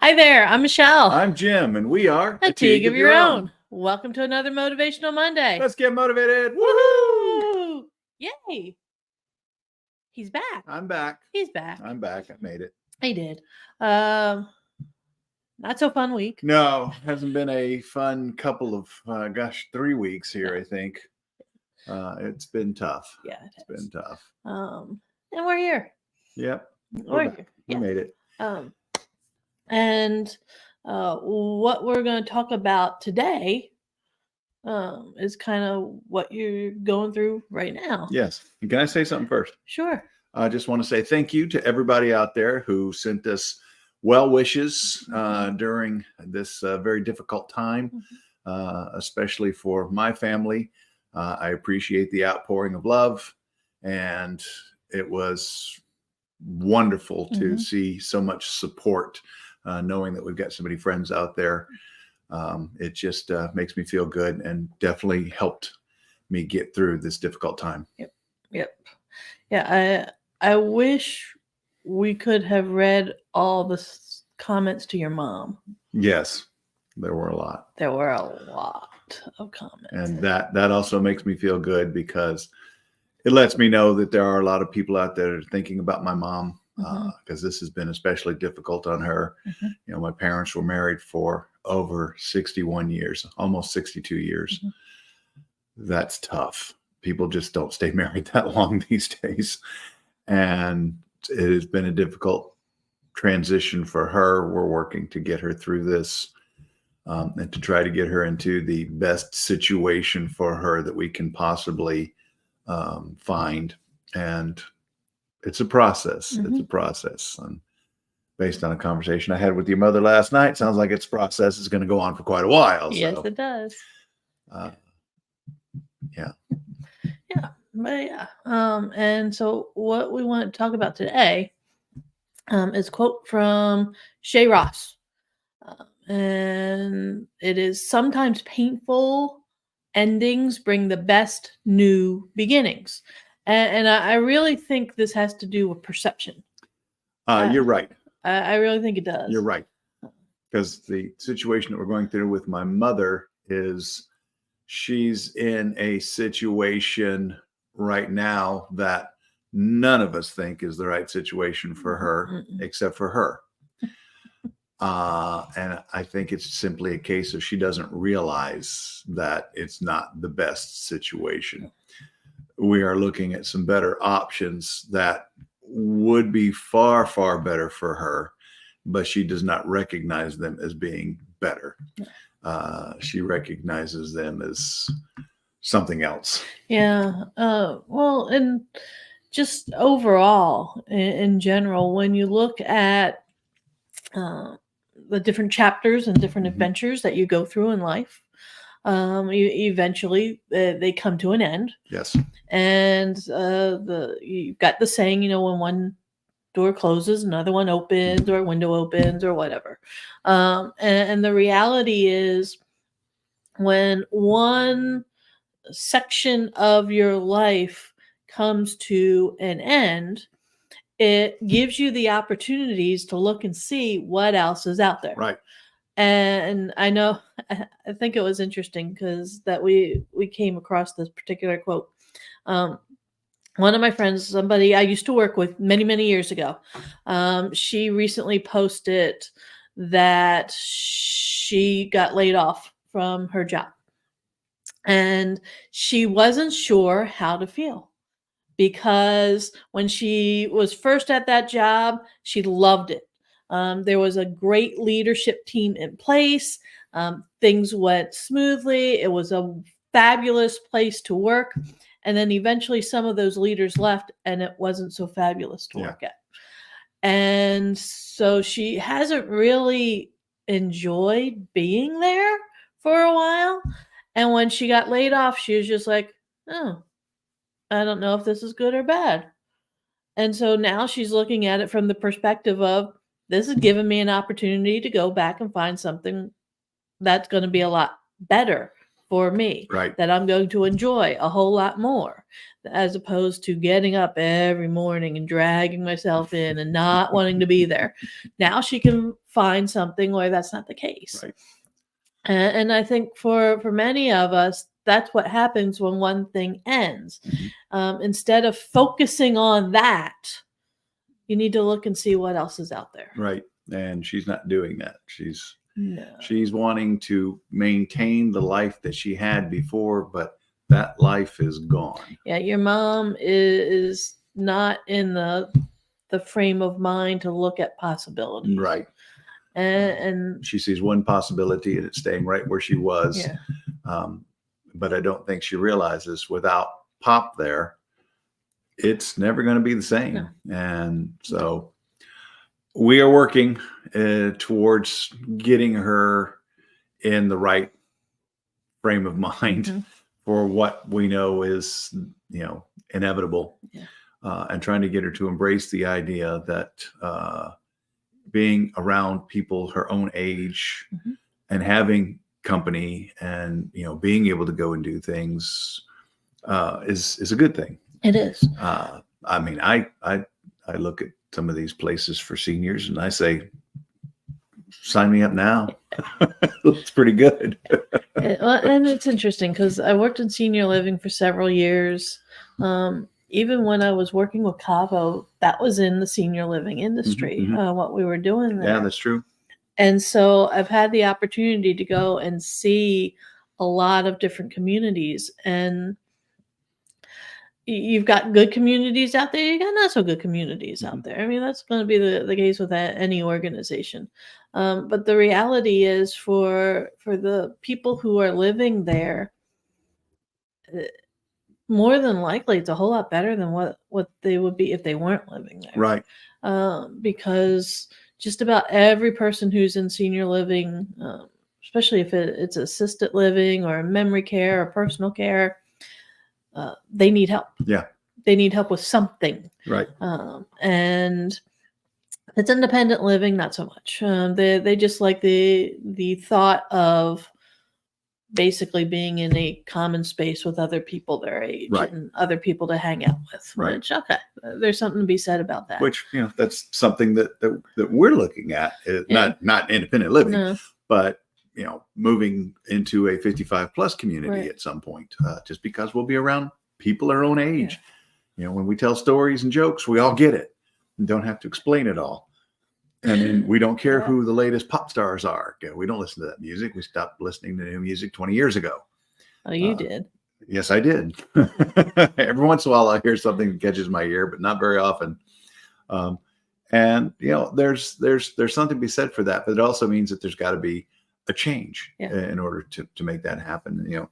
Hi there, I'm Michelle. I'm Jim, and we are A Tig of Your Own. Welcome to another Motivational Monday. Let's get motivated. Woohoo! Yay! He's back. I'm back. He's back. I'm back. I made it. He did. Not so fun week. No, hasn't been a fun couple of 3 weeks here. I think it's been tough. Yeah, it's been tough. And we're here. Yep, we're here. We made it. And what we're going to talk about today is kind of what you're going through right now. Yes. And can I say something first? Sure. I just want to say thank you to everybody out there who sent us well wishes during this very difficult time, especially for my family. I appreciate the outpouring of love, and it was wonderful to see so much support, knowing that we've got so many friends out there. It just makes me feel good and definitely helped me get through this difficult time. Yep. Yeah, I wish we could have read all the comments to your mom. Yes, there were a lot. There were a lot of comments. And that also makes me feel good, because it lets me know that there are a lot of people out there thinking about my mom, because this has been especially difficult on her. You know, my parents were married for over 61 years, almost 62 years. That's tough. People just don't stay married that long these days. And it has been a difficult transition for her. We're working to get her through this and to try to get her into the best situation for her that we can possibly find. And it's a process. It's a process. And based on a conversation I had with your mother last night, sounds like its process is going to go on for quite a while. Yes, it does. Yeah. But yeah. And so what we want to talk about today is a quote from Shae Ross. And it is, sometimes painful endings bring the best new beginnings. And I really think this has to do with perception. You're right. I really think it does. You're right. Because the situation that we're going through with my mother is, she's in a situation right now that none of us think is the right situation for her, except for her. And I think it's simply a case of she doesn't realize that it's not the best situation. We are looking at some better options that would be far, far better for her, but she does not recognize them as being better. She recognizes them as something else. Yeah. Well, and just overall, in general, when you look at the different chapters and different adventures that you go through in life, eventually they come to an end. Yes. And you've got the saying, you know, when one door closes, another one opens, or a window opens, or whatever. And the reality is, when one section of your life comes to an end, it gives you the opportunities to look and see what else is out there. Right. And I know, I think it was interesting because that we came across this particular quote. One of my friends, somebody I used to work with many, many years ago, she recently posted that she got laid off from her job. And she wasn't sure how to feel, because when she was first at that job, she loved it. There was a great leadership team in place. Things went smoothly. It was a fabulous place to work. And then eventually some of those leaders left, and it wasn't so fabulous to work at. And so she hasn't really enjoyed being there for a while. And when she got laid off, she was just like, oh, I don't know if this is good or bad. And so now she's looking at it from the perspective of, this has given me an opportunity to go back and find something that's going to be a lot better for me, right, that I'm going to enjoy a whole lot more, as opposed to getting up every morning and dragging myself in and not wanting to be there. Now she can find something where that's not the case. Right. And I think for many of us, that's what happens when one thing ends. Instead of focusing on that, you need to look and see what else is out there. Right. And she's not doing that. She's No. wanting to maintain the life that she had before, but that life is gone. Yeah, your mom is not in the frame of mind to look at possibilities. Right. And She sees one possibility and it's staying right where she was. yeah. But I don't think she realizes without Pop there, it's never going to be the same. No. And so we are working towards getting her in the right frame of mind for what we know is, inevitable. Yeah. And trying to get her to embrace the idea that being around people her own age and having company and, being able to go and do things is a good thing. It is. I mean, I look at some of these places for seniors and I say, sign me up now. Looks pretty good. And it's interesting because I worked in senior living for several years. Even when I was working with Cavo, that was in the senior living industry, what we were doing there. Yeah, that's true. And so I've had the opportunity to go and see a lot of different communities, and you've got good communities out there. You got not so good communities out there. I mean, that's going to be the case with any organization. But the reality is for the people who are living there, more than likely, it's a whole lot better than what they would be if they weren't living there. Right. Because just about every person who's in senior living, especially if it's assisted living or memory care or personal care, they need help. Yeah. They need help with something. Right. And it's independent living, not so much. They just like the thought of basically being in a common space with other people their age and other people to hang out with. Right. Which, okay, there's something to be said about that. Which, that's something that we're looking at. Not independent living, but moving into a 55 plus community at some point, just because we'll be around people our own age. When we tell stories and jokes, we all get it and don't have to explain it all. And then we don't care who the latest pop stars are. We don't listen to that music. We stopped listening to new music 20 years ago. Oh, you did? Yes, I did. Every once in a while I hear something that catches my ear, but not very often. And there's something to be said for that, but it also means that there's got to be a change in order to make that happen.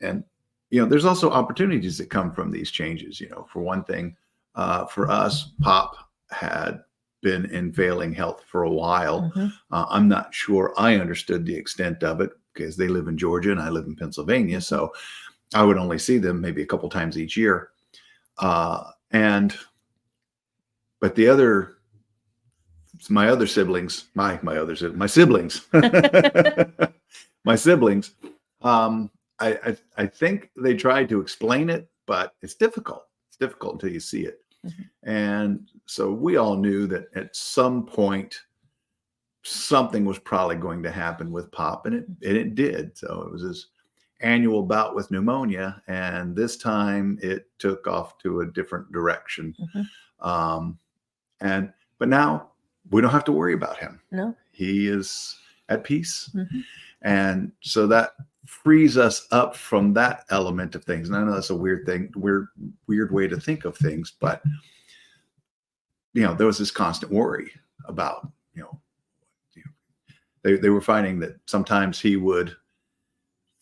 And there's also opportunities that come from these changes. For one thing, for us, Pop had been in failing health for a while. I'm not sure I understood the extent of it because they live in Georgia and I live in Pennsylvania. So I would only see them maybe a couple times each year. But my siblings, my siblings, I think they tried to explain it, but it's difficult. It's difficult until you see it. And so we all knew that at some point something was probably going to happen with Pop, and it did. So it was his annual bout with pneumonia, and this time it took off to a different direction. But now we don't have to worry about him. No, he is at peace, and so that frees us up from that element of things. And I know that's a weird thing, weird way to think of things, but there was this constant worry about, they were finding that sometimes he would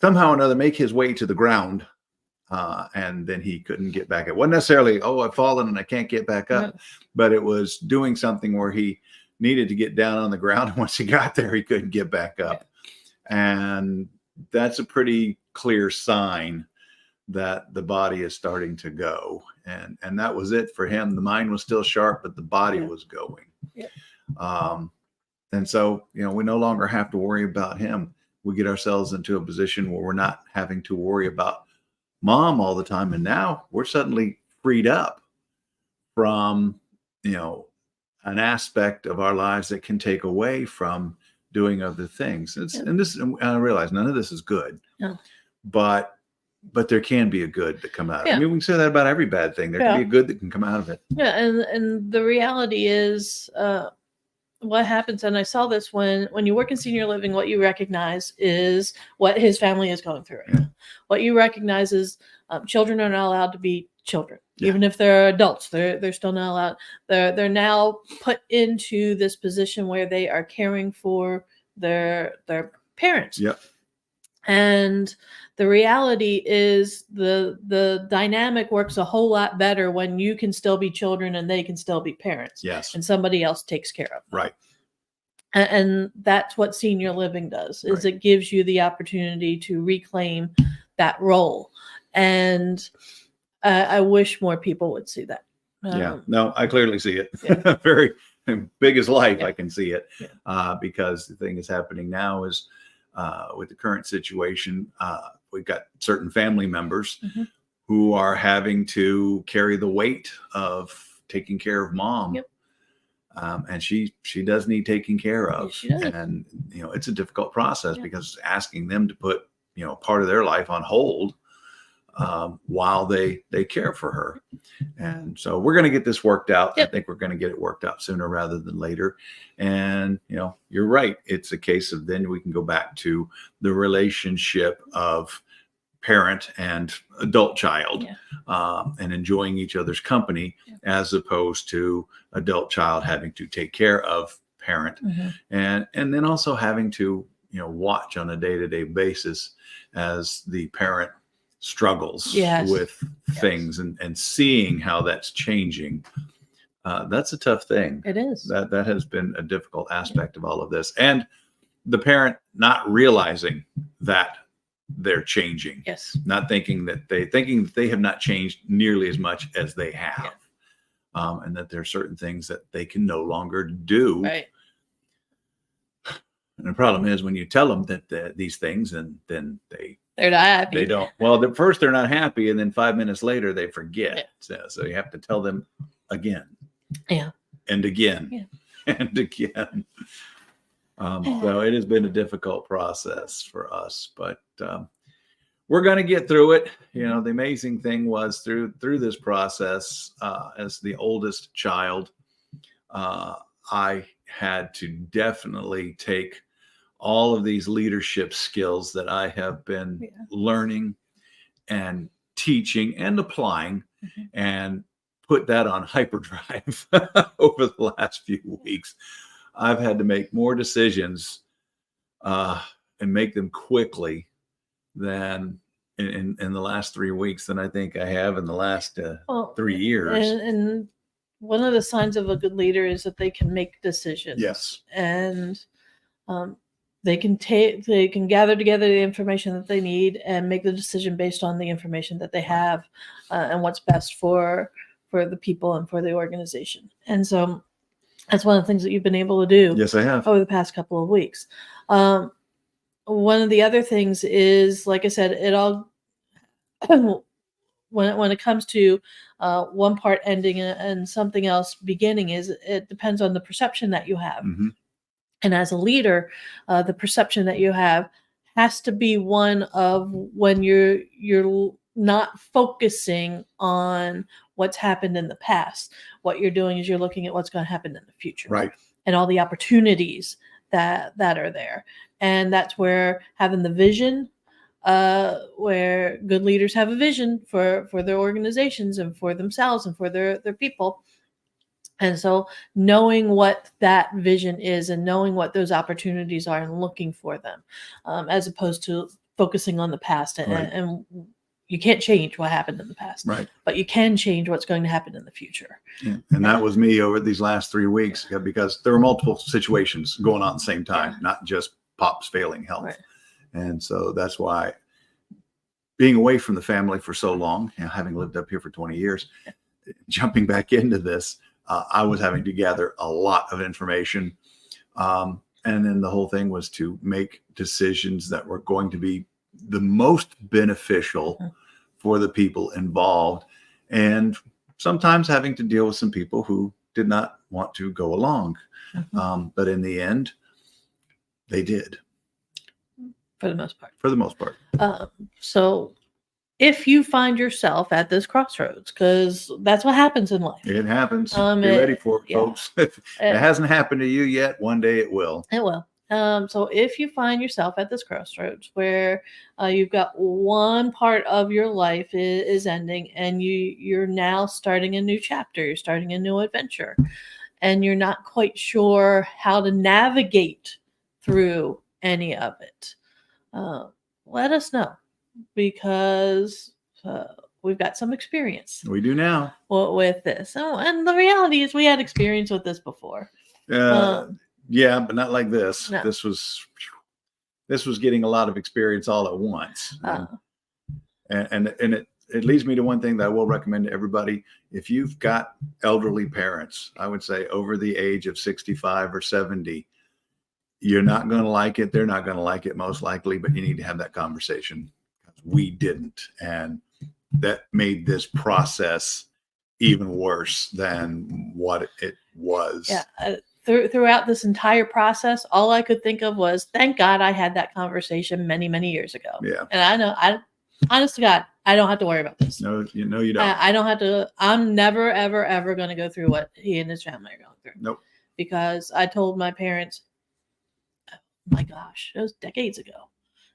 somehow or another make his way to the ground, and then he couldn't get back up. It wasn't necessarily, I've fallen and I can't get back up, but it was doing something where he needed to get down on the ground. And once he got there, he couldn't get back up. And that's a pretty clear sign that the body is starting to go. And that was it for him. The mind was still sharp, but the body was going. And so, we no longer have to worry about him. We get ourselves into a position where we're not having to worry about Mom all the time. And now we're suddenly freed up from, an aspect of our lives that can take away from doing other things. And I realize none of this is good, No. but there can be a good that come out of it. Yeah. I mean, we can say that about every bad thing. There can be a good that can come out of it. Yeah, and the reality is, what happens, and I saw this when you work in senior living, what you recognize is what his family is going through right now. What you recognize is children are not allowed to be children. Even if they're adults, they're still not allowed. They're now put into this position where they are caring for their parents. Yep. And the reality is the dynamic works a whole lot better when you can still be children and they can still be parents. Yes. And somebody else takes care of them. Right. And that's what senior living does, is it gives you the opportunity to reclaim that role. And I wish more people would see that. No, I clearly see it. Very big as life. I can see it because the thing that's happening now is with the current situation, we've got certain family members who are having to carry the weight of taking care of mom. And she does need taking care of. And, it's a difficult process because asking them to put, part of their life on hold while they care for her. And so we're going to get this worked out. I think we're going to get it worked out sooner rather than later. And, you're right. It's a case of then we can go back to the relationship of parent and adult child and enjoying each other's company as opposed to adult child having to take care of parent and then also having to, watch on a day-to-day basis as the parent struggles with things and seeing how that's changing. That's a tough thing. It is. That has been a difficult aspect of all of this. And the parent not realizing that they're changing. Not thinking that they have not changed nearly as much as they have. And that there are certain things that they can no longer do. Right. And the problem is when you tell them that these things, and then they're not happy. They don't. Well, at first they're not happy, and then 5 minutes later they forget. So you have to tell them again. And again. And again. So it has been a difficult process for us, but we're going to get through it. The amazing thing was through this process, as the oldest child, I had to definitely take all of these leadership skills that I have been learning and teaching and applying and put that on hyperdrive over the last few weeks. I've had to make more decisions and make them quickly than in the last 3 weeks than I think I have in the last 3 years. And one of the signs of a good leader is that they can make decisions. Yes. And they can gather together the information that they need and make the decision based on the information that they have and what's best for the people and for the organization. And so that's one of the things that you've been able to do. Yes, I have. Over the past couple of weeks. One of the other things is, like I said, it all when it comes to one part ending and something else beginning, is it depends on the perception that you have. And as a leader, the perception that you have has to be one of when you're not focusing on what's happened in the past. What you're doing is you're looking at what's going to happen in the future. Right. And all the opportunities that are there. And that's where having the vision, where good leaders have a vision for their organizations and for themselves and for their people. And so knowing what that vision is and knowing what those opportunities are and looking for them, as opposed to focusing on the past. And you can't change what happened in the past, but you can change what's going to happen in the future. And that was me over these last 3 weeks, because there were multiple situations going on at the same time, not just Pop's failing health. And so that's why being away from the family for so long, having lived up here for 20 years, jumping back into this, I was having to gather a lot of information. And then the whole thing was to make decisions that were going to be the most beneficial for the people involved. And sometimes having to deal with some people who did not want to go along. But in the end, they did. For the most part. For the most part. So if you find yourself at this crossroads, because that's what happens in life. It happens. Be ready for it, folks. If it hasn't happened to you yet, one day it will. It will. So if you find yourself at this crossroads where you've got one part of your life is ending and you're now starting a new chapter, you're starting a new adventure, and you're not quite sure how to navigate through any of it, let us know, because we've got some experience. We do now. With this. Oh, and the reality is we had experience with this before. Yeah, but not like this. No. This was getting a lot of experience all at once. And it leads me to one thing that I will recommend to everybody. If you've got elderly parents, I would say over the age of 65 or 70, you're not going to like it. They're not going to like it most likely, but you need to have that conversation. We didn't. And that made this process even worse than what it was. Yeah. Throughout this entire process, all I could think of was, thank God I had that conversation many, many years ago. Yeah. And I know, honest to God, I don't have to worry about this. No, you don't. I don't have to. I'm never, ever, ever going to go through what he and his family are going through. Nope. Because I told my parents, oh my gosh, it was decades ago.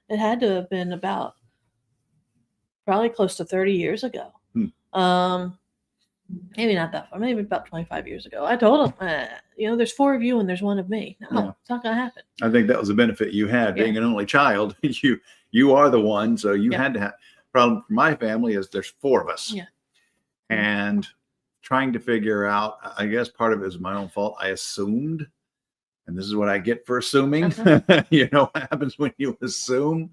It had to have been about probably close to 30 years ago. Maybe not that far, maybe about 25 years ago. I told them, there's 4 of you and there's 1 of me. No, It's not going to happen. I think that was a benefit you had being an only child. You are the one, so you had to have. Problem for my family is there's 4 of us. Yeah. And trying to figure out, I guess part of it is my own fault. I assumed, and this is what I get for assuming. You know what happens when you assume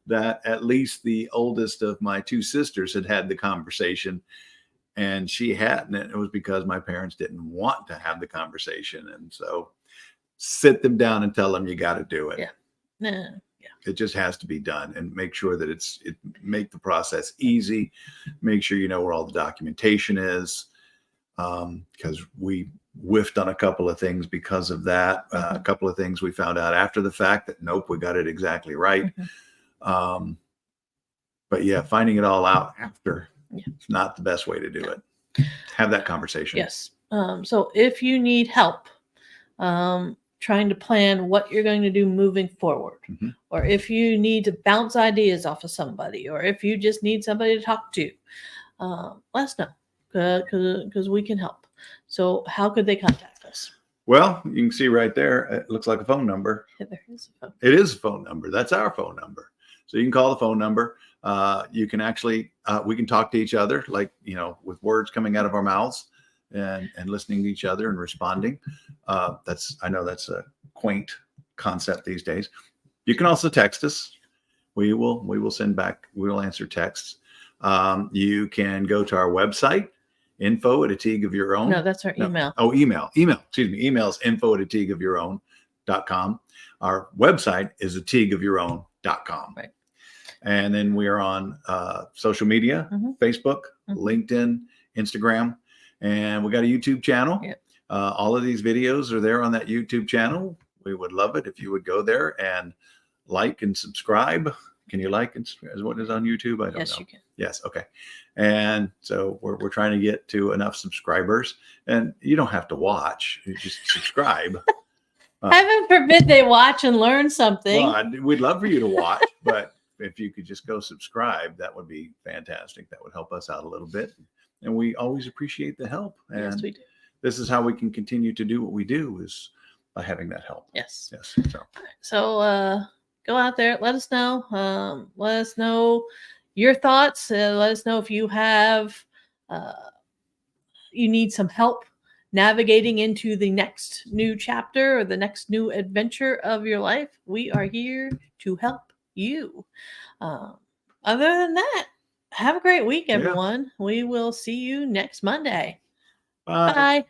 that at least the oldest of my 2 sisters had the conversation. And she hadn't. It was because my parents didn't want to have the conversation. And so sit them down and tell them you got to do it. Yeah. It just has to be done, and make sure that make the process easy. Make sure you know where all the documentation is. Because we whiffed on a couple of things because of that. A couple of things we found out after the fact that, nope, we got it exactly right. But yeah, finding it all out after. It's not the best way to do it. Have that conversation. Yes. So if you need help trying to plan what you're going to do moving forward, or if you need to bounce ideas off of somebody, or if you just need somebody to talk to, let us know, because we can help. So how could they contact us? Well, you can see right there, it looks like a phone number. There is a phone. It is a phone number. That's our phone number. So you can call the phone number. You can actually, we can talk to each other, like, with words coming out of our mouths and listening to each other and responding. I know that's a quaint concept these days. You can also text us. We will send back, we will answer texts. You can go to our website, info@ateagueofyourown. No, that's our email. Oh, email. Excuse me. Email is info@ateagueofyourown.com. Our website is ateagueofyourown.com. Right. And then we are on social media, Facebook, LinkedIn, Instagram, and we got a YouTube channel. All of these videos are there on that YouTube channel. We would love it if you would go there and like and subscribe. Can you like and subscribe? What is on YouTube? I don't know. Yes, you can. Yes. Okay. And so we're trying to get to enough subscribers, and you don't have to watch. You just subscribe. Heaven forbid they watch and learn something. Well, we'd love for you to watch, but if you could just go subscribe, that would be fantastic. That would help us out a little bit. And we always appreciate the help. And yes, we do. This is how we can continue to do what we do, is by having that help. Yes. So go out there. Let us know. Let us know your thoughts. Let us know if you have, you need some help navigating into the next new chapter or the next new adventure of your life. We are here to help you. Other than that, have a great week, everyone. We will see you next Monday. Bye. Bye.